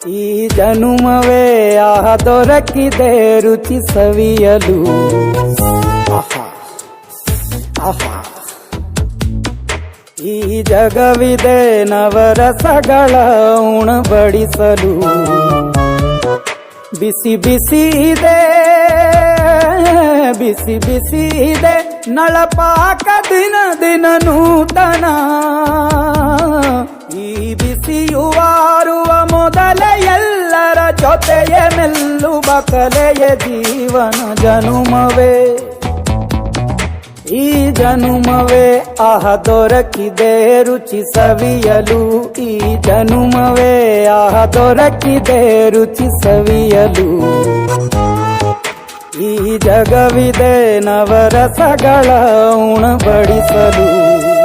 ಈ ಜನುಮವೇ ದೊರಕಿದೆ ರುಚಿ ಸವಿಯಲು. ಆಹಾ ಆಹಾ. ಈ ಜಗವಿದೆ ನವರಸಗಳ ಉಣಬಡಿಸಲು. ಬಿಸಿ ಬಿಸಿ ಇದೆ ಬಿಸಿ ಬಿಸಿ ಇದೆ ನಳಪಾಕ ದಿನ ದಿನ ನೂತನ. ಈ ಬಿಸಿಯುವಾರುವ ಮೊದಲೇ ಎಲ್ಲರ ಜೊತೆಯೇ ಮೆಲ್ಲುವ ಕಲೆಯ ಜೀವನ ಜನುಮವೇ. ಈ ಜನುಮವೇ ದೊರಕಿದೆ ರುಚಿ ಸವಿಯಲು. ಈ ಜನುಮವೇ ದೊರಕಿದೆ ರುಚಿ ಸವಿಯಲು. ಈ ಜಗವಿದೆ ನವರಸಗಳ ಉಣಬಡಿಸಲು.